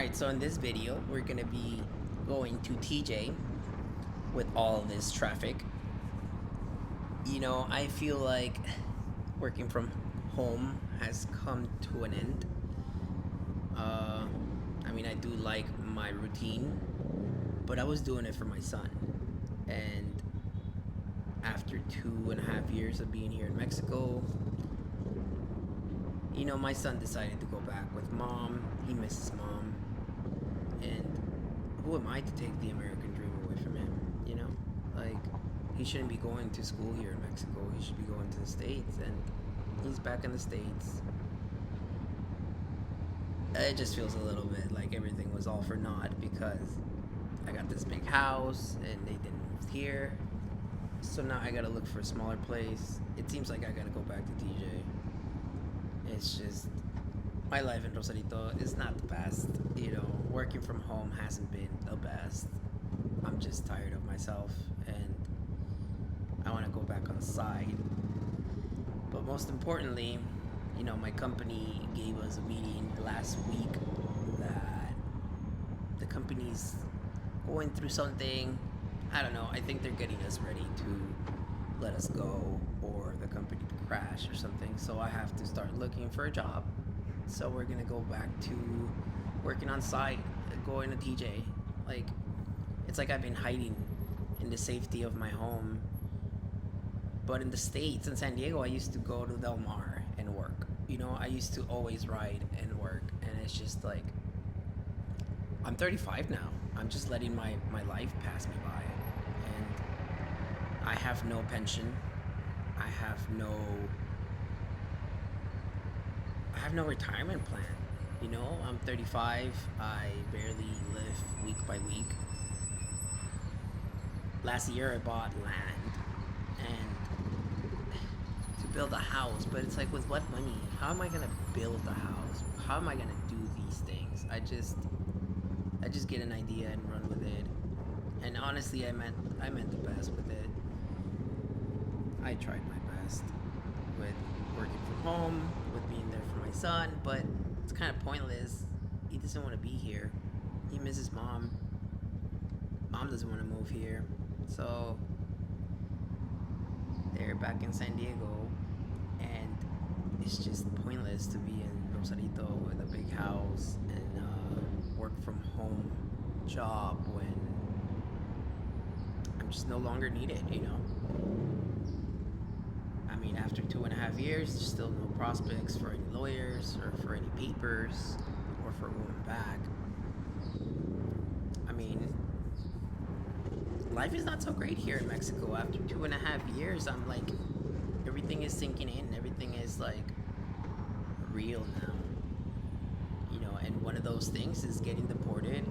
Alright, so in this video, we're gonna be going to TJ with all this traffic. You know, I feel like working from home has come to an end. I do like my routine, but I was doing it for my son. And after 2.5 years of being here in Mexico, you know, my son decided to go back with mom. He misses mom. And who am I to take the American dream away from him? You know? Like, he shouldn't be going to school here in Mexico. He should be going to the States. And he's back in the States. It just feels a little bit like everything was all for naught because I got this big house and they didn't move here. So now I gotta look for a smaller place. It seems like I gotta go back to TJ. It's just, my life in Rosarito is not the best. You know, working from home hasn't been the best. I'm just tired of myself and I want to go back on site. But most importantly, you know, my company gave us a meeting last week that the company's going through something. I don't know. I think they're getting us ready to let us go or the company to crash or something. So I have to start looking for a job. So we're gonna go back to working on site, going to TJ. Like, it's like I've been hiding in the safety of my home. But in the States, in San Diego, I used to go to Del Mar and work. You know, I used to always ride and work. And it's just like, I'm 35 now. I'm just letting my life pass me by. And I have no pension. I have no retirement plan. You know, I'm 35. I barely live week by week. Last year I bought land and to build a house, but it's like, with what money? How am I gonna build a house? How am I gonna do these things? I just get an idea and run with it. And honestly, I meant the best with it. I tried my best with working from home, with being there for my son, but it's kind of pointless. He doesn't want to be here. He misses mom. Mom doesn't want to move here. So they're back in San Diego, and it's just pointless to be in Rosarito with a big house and work from home job when I'm just no longer needed, you know? I mean, after 2.5 years, there's still no prospects for any lawyers or for any papers or for going back. I mean, life is not so great here in Mexico. After 2.5 years, I'm like, everything is sinking in. Everything is like real now. You know, and one of those things is getting deported.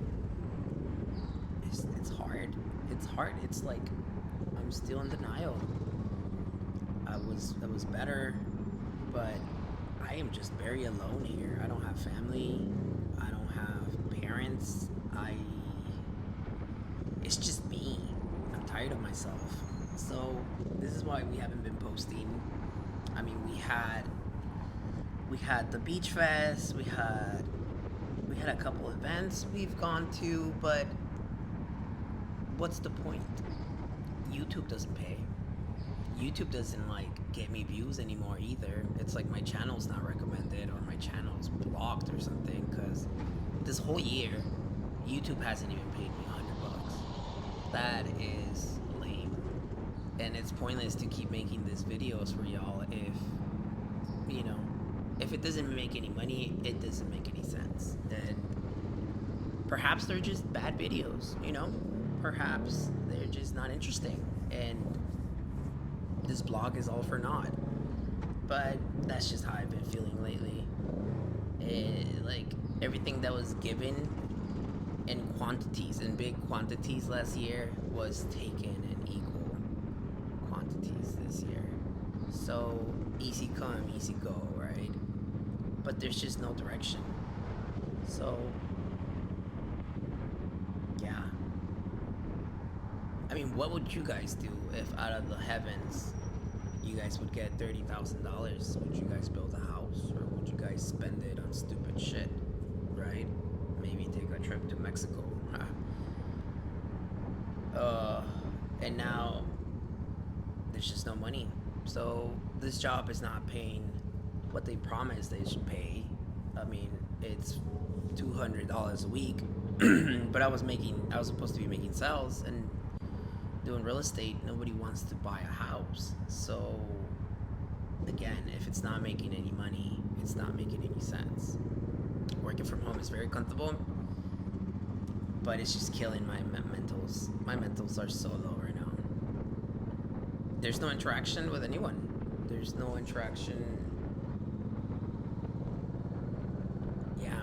It's hard. It's hard. It's like I'm still in denial. I was better, but I am just very alone here. I don't have family. I don't have parents. It's just me. I'm tired of myself. So this is why we haven't been posting. I mean, we had the beach fest. We had a couple events we've gone to, but what's the point? YouTube doesn't pay. YouTube doesn't like get me views anymore either. It's like my channel's not recommended or my channel's blocked or something, because this whole year YouTube hasn't even paid me $100. That is lame. And it's pointless to keep making these videos for y'all if, you know, if it doesn't make any money, it doesn't make any sense. And perhaps they're just bad videos, you know? Perhaps they're just not interesting. And this blog is all for naught. But that's just how I've been feeling lately. Like, everything that was given in quantities, in big quantities last year, was taken in equal quantities this year. So, easy come, easy go, right? But there's just no direction. So, yeah. I mean, what would you guys do if out of the heavens you guys would get $30,000? Would you guys build a house, or would you guys spend it on stupid shit, right? Maybe take So this job is not paying what they promised they should pay. I mean, it's $200 a week, but I was supposed to be making sales and doing real estate. Nobody wants to buy a house. So again, if it's not making any money, it's not making any sense. Working from home is very comfortable, but it's just killing my mentals. My mentals are so low right now. There's no interaction with anyone. There's no interaction. Yeah,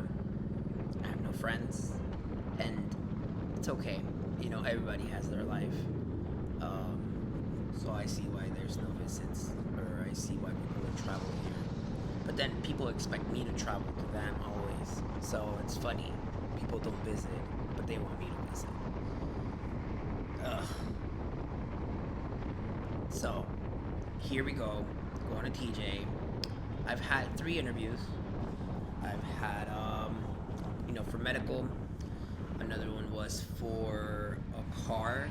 I have no friends, and it's okay. You know, everybody has their life. So I see why there's no visits, or I see why people don't travel here. But then people expect me to travel to them always. So it's funny. People don't visit, but they want me to visit. Ugh. So here we go. Going to TJ. I've had 3 interviews. I've had, for medical. Another one was for a car,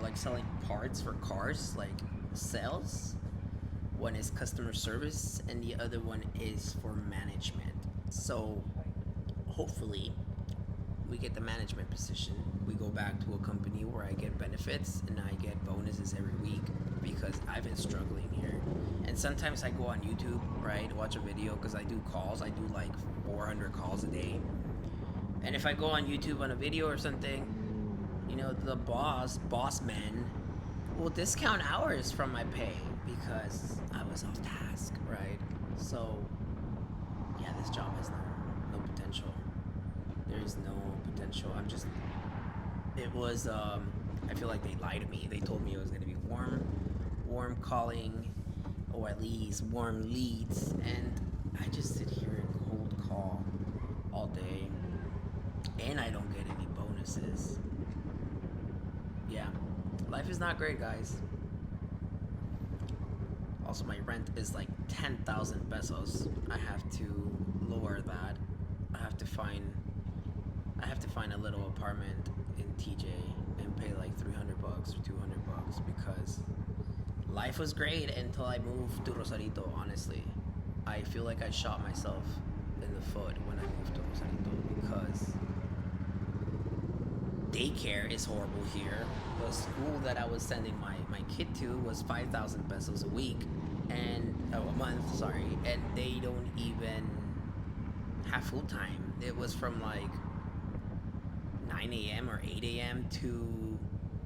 like selling parts for cars, like sales. One is customer service, and the other one is for management. So hopefully we get the management position. We go back to a company where I get benefits and I get bonuses every week because I've been struggling here. And sometimes I go on YouTube, right, watch a video because I do calls. I do like 400 calls a day. And if I go on YouTube on a video or something, the boss man, will discount hours from my pay because I was off task, right? So, yeah, this job has no potential. There is no potential. I feel like they lied to me. They told me it was going to be warm calling, or at least warm leads, and I just sit here and cold call all day, and I don't get any bonuses. Yeah, life is not great, guys. Also, my rent is like 10,000 pesos. I have to lower that. I have to find a little apartment in TJ and pay like $300 or $200 because life was great until I moved to Rosarito. Honestly, I feel like I shot myself in the foot when I moved to Rosarito because daycare is horrible here. The school that I was sending my kid to was 5,000 pesos a week a month, sorry, and they don't even have full time. It was from like 9 a.m. or 8 a.m. to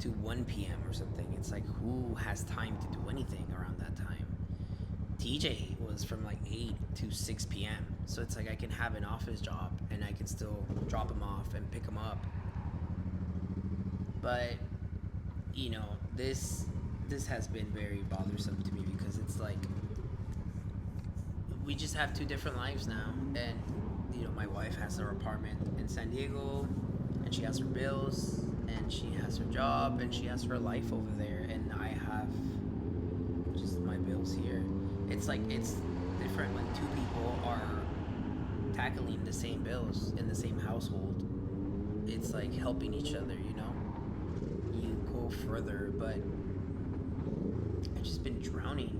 1 p.m. or something. It's like, who has time to do anything around that time? TJ was from like 8 to 6 p.m. So it's like I can have an office job and I can still drop him off and pick him up. But this has been very bothersome to me because it's like we just have 2 different lives now, and my wife has her apartment in San Diego, and she has her bills, and she has her job, and she has her life over there, and I have just my bills here. It's like it's different when 2 people are tackling the same bills in the same household. It's like helping each other, you go further, but I've just been drowning.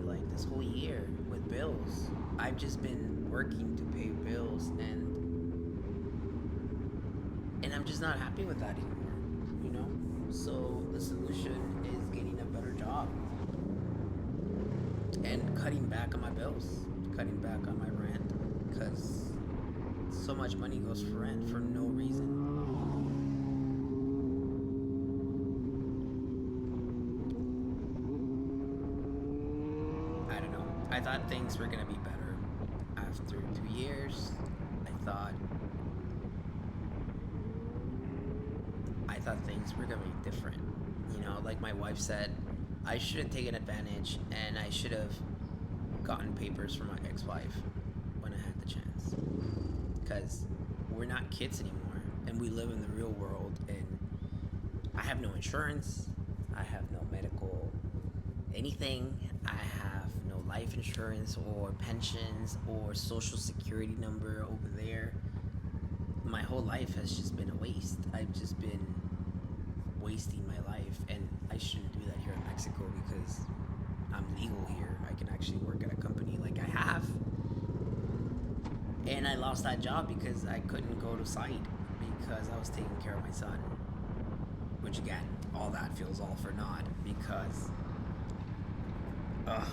Like this whole year with bills. I've just been working to pay bills, and I'm just not happy with that anymore, So the solution is getting a better job and cutting back on my bills, cutting back on my rent, because so much money goes for rent for no reason. I don't know. I thought things were gonna be better after 2 years. I thought things were gonna be different. Like my wife said, I should have taken advantage and I should have gotten papers for my ex-wife when I had the chance. Because we're not kids anymore, and we live in the real world, and I have no insurance, I have no medical anything, I have no life insurance or pensions or social security number over there. My whole life has just been a waste. I've just been wasting my life, and I shouldn't do that here in Mexico because I'm legal here. I can actually work at a company like I have. And I lost that job because I couldn't go to site because I was taking care of my son. Which again, all that feels all for naught because ugh.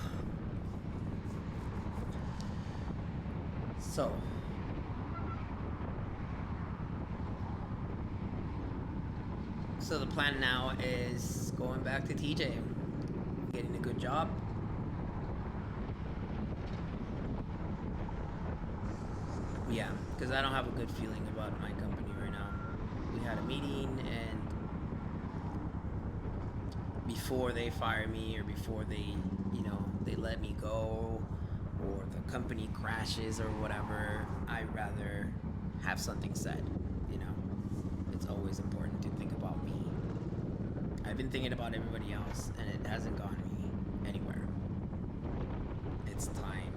So the plan now is going back to TJ, getting a good job. Yeah, because I don't have a good feeling about my company right now. We had a meeting, and before they fire me or before they let me go or the company crashes or whatever, I'd rather have something said. You know, it's always important to think about me. I've been thinking about everybody else, and it hasn't gotten me anywhere. It's time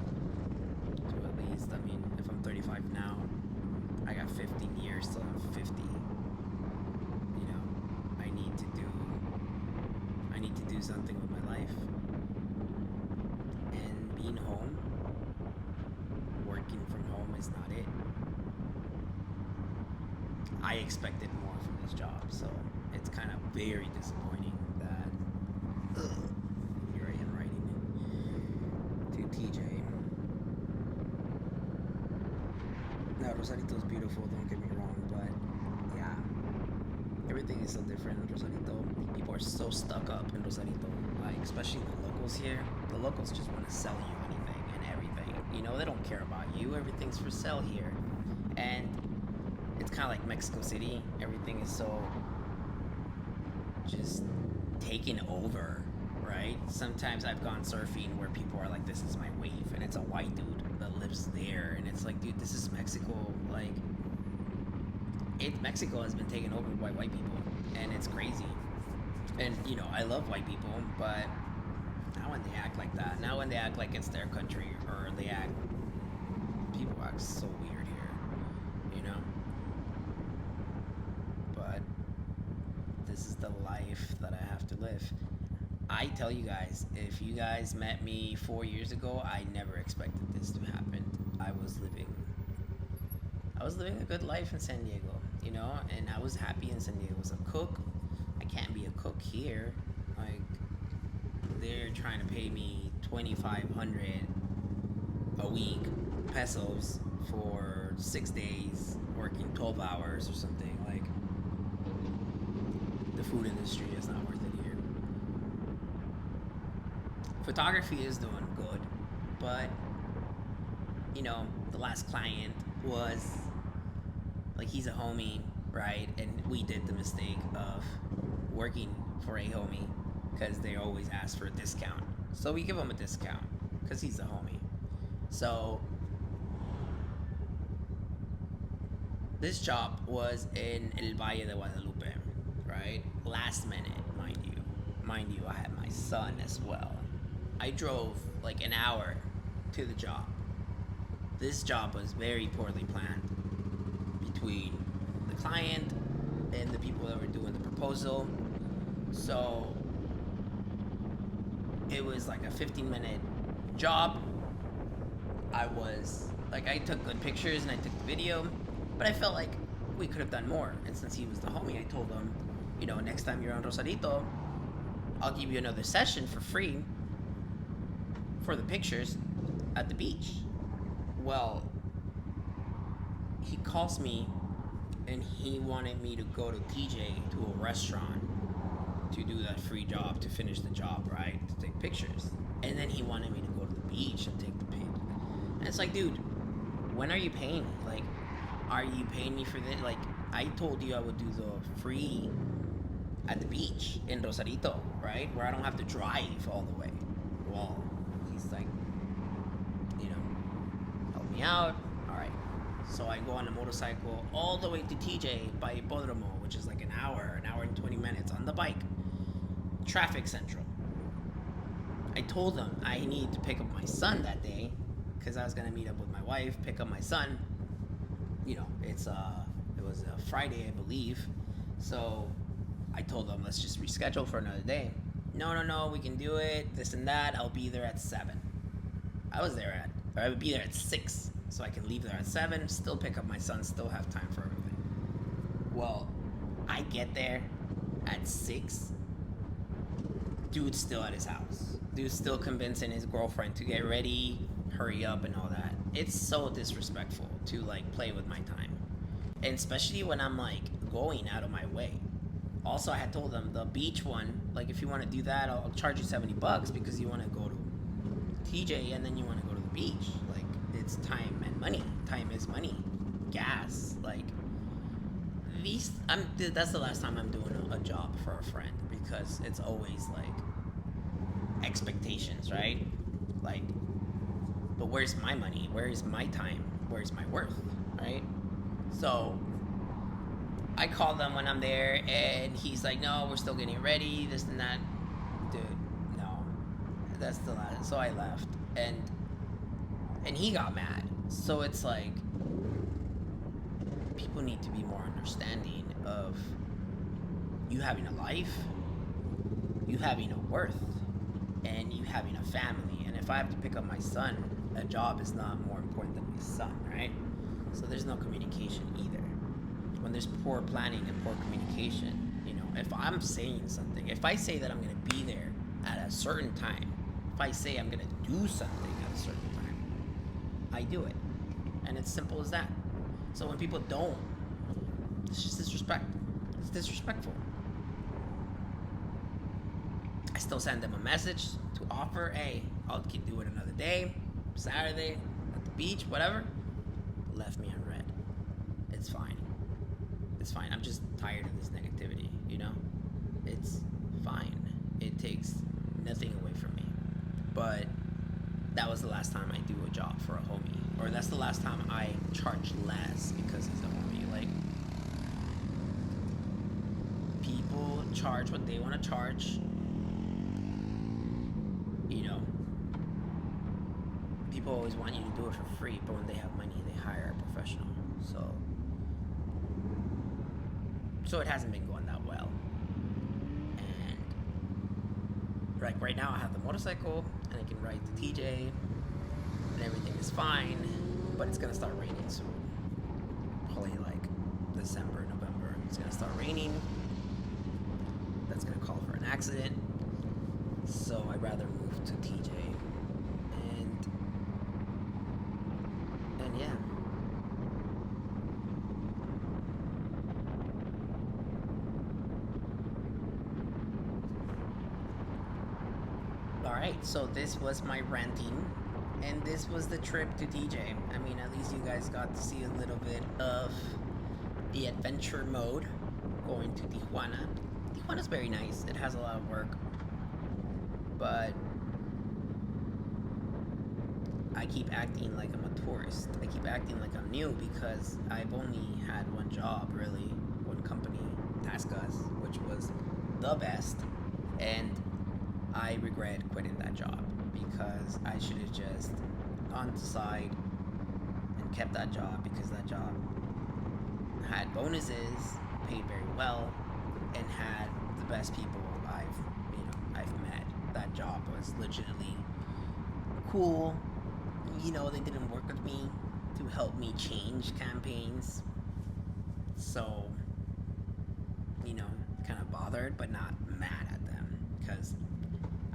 to at least, I mean, if I'm 35 now, I got 15 years till I'm 50. You know, I need to do something with my life. And being home, working from home is not it. I expected more from this job, so it's kind of very disappointing that here I am writing to TJ. Now, Rosarito's beautiful, don't get me wrong, but yeah, everything is so different in Rosarito. People are so stuck up in Rosarito, like especially the locals here. The locals just want to sell you anything and everything. You know, they don't care about you. Everything's for sale here, and it's kind of like Mexico City. Everything is so just taken over, right? Sometimes I've gone surfing where people are like, "This is my wave," and it's a white dude that lives there, and it's like, dude, this is Mexico. Like, Mexico has been taken over by white people, and it's crazy. And you know, I love white people, but not when they act like that. Not when they act like it's their country, or people act so weird here, you know. But this is the life that I have to live. I tell you guys, if you guys met me 4 years ago, I never expected this to happen. I was living a good life in San Diego, you know, and I was happy in San Diego. I was a cook. I can't be a cook here. Like, they're trying to pay me 2,500 a week pesos for 6 days working 12 hours or something. Like, the food industry is not worth it here. Photography is doing good, but you know, the last client was like, he's a homie, right? And we did the mistake of working for a homie because they always ask for a discount. So we give him a discount because he's a homie. So this job was in El Valle de Guadalupe, right? Last minute, mind you. Mind you, I had my son as well. I drove like an hour to the job. This job was very poorly planned between the client and the people that were doing the proposal. So it was like a 15-minute job. I took good pictures and I took the video, but I felt like we could have done more. And since he was the homie, I told him, you know, next time you're on Rosarito, I'll give you another session for free for the pictures at the beach. Well, he calls me and he wanted me to go to TJ to a restaurant to do that free job, to finish the job, right? To take pictures. And then he wanted me to go to the beach and take the pic. And it's like, dude, when are you paying me? Like, are you paying me for this? Like, I told you I would do the free at the beach in Rosarito, right? Where I don't have to drive all the way. Well, he's like, you know, help me out. All right. So I go on a motorcycle all the way to TJ by Hipódromo, which is like an hour and 20 minutes on the bike. Traffic Central. I told them I needed to pick up my son that day because I was going to meet up with my wife, pick up my son. You know, it was a Friday, I believe. So I told them, let's just reschedule for another day. No, we can do it, this and that. I'll be there at 7. I would be there at 6, so I can leave there at 7, still pick up my son, still have time for everything. Well, I get there at 6, dude's still at his house. Dude's still convincing his girlfriend to get ready, hurry up, and all that. It's so disrespectful to like play with my time, and especially when I'm like going out of my way. Also, I had told them the beach one, like if you want to do that, I'll charge you $70 because you want to go to TJ and then you want to go to the beach. Like it's time and money. Time is money. Gas. Like that's the last time I'm doing a job for a friend, because it's always like expectations, right? Like, but where's my money? Where's my time? Where's my worth, right? So I call them when I'm there, and he's like, no, we're still getting ready, this and that. Dude, no, that's the last. So I left, and he got mad. So it's like, people need to be more understanding of you having a life, you having a worth, and you having a family. And if I have to pick up my son, a job is not more important than my son, right? So there's no communication either. When there's poor planning and poor communication, if I'm saying something, if I say that I'm going to be there at a certain time, if I say I'm going to do something at a certain time, I do it. And it's simple as that. So when people don't, it's just disrespect. It's disrespectful. I still send them a message to offer, hey, I'll do it another day, Saturday, at the beach, whatever. Left me on red. It's fine. It's fine. I'm just tired of this negativity, It's fine. It takes nothing away from me. But that was the last time I do a job for a homie. Or that's the last time I charge less because he's a homie. Like, people charge what they want to charge. People always want you to do it for free, but when they have money, they hire a professional. So it hasn't been going that well. And like right now, I have the motorcycle and I can ride the TJ, and everything is fine. But it's gonna start raining soon. Probably like December, November. It's gonna start raining. That's gonna call for an accident. So I'd rather move to TJ. And yeah. Alright, so this was my ranting, and this was the trip to TJ. I mean, at least you guys got to see a little bit of the adventure mode going to Tijuana. Tijuana's very nice. It has a lot of work, but I keep acting like I'm a tourist. I keep acting like I'm new because I've only had one job, really, one company, TaskUs, which was the best, and I regret quitting that job because I should have just gone to side and kept that job, because that job had bonuses, paid very well, and had the best people I've met. That job was legitimately cool. They didn't work with me to help me change campaigns. So, kind of bothered, but not mad at them, because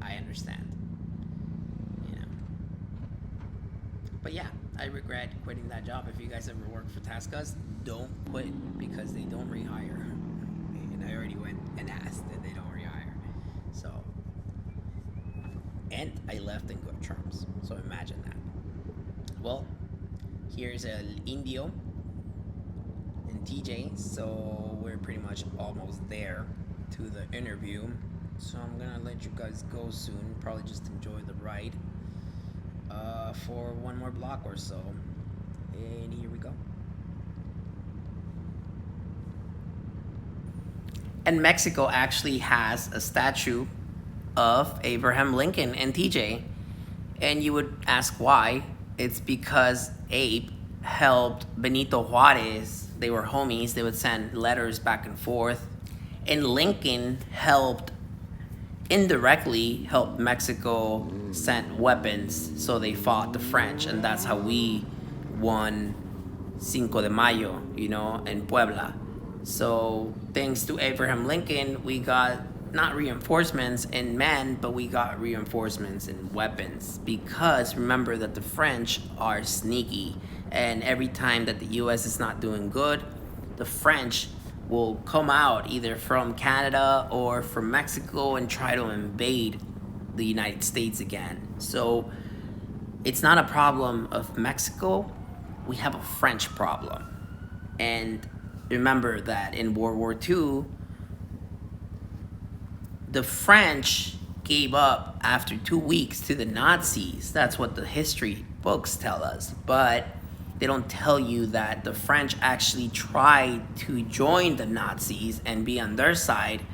I understand. But yeah, I regret quitting that job. If you guys ever work for TaskUs, don't quit, because they don't rehire. And I already went and asked, and they don't rehire. So, and I left in good terms. So imagine that. Well, here's El Indio and TJ, so we're pretty much almost there to the interview. So I'm gonna let you guys go soon. Probably just enjoy the ride for one more block or so. And here we go. And Mexico actually has a statue of Abraham Lincoln and TJ. And you would ask why. It's because Abe helped Benito Juarez. They were homies. They would send letters back and forth. And Lincoln indirectly helped Mexico send weapons, so they fought the French, and that's how we won Cinco de Mayo, in Puebla. So thanks to Abraham Lincoln, we got not reinforcements in men, but we got reinforcements in weapons. Because remember that the French are sneaky, and every time that the U.S. is not doing good, the French will come out either from Canada or from Mexico and try to invade the United States again. So it's not a problem of Mexico, we have a French problem. And remember that in World War II, the French gave up after 2 weeks to the Nazis. That's what the history books tell us. But they don't tell you that the French actually tried to join the Nazis and be on their side,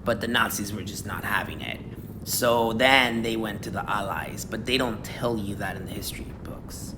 but the Nazis were just not having it. So then they went to the Allies, but they don't tell you that in the history books.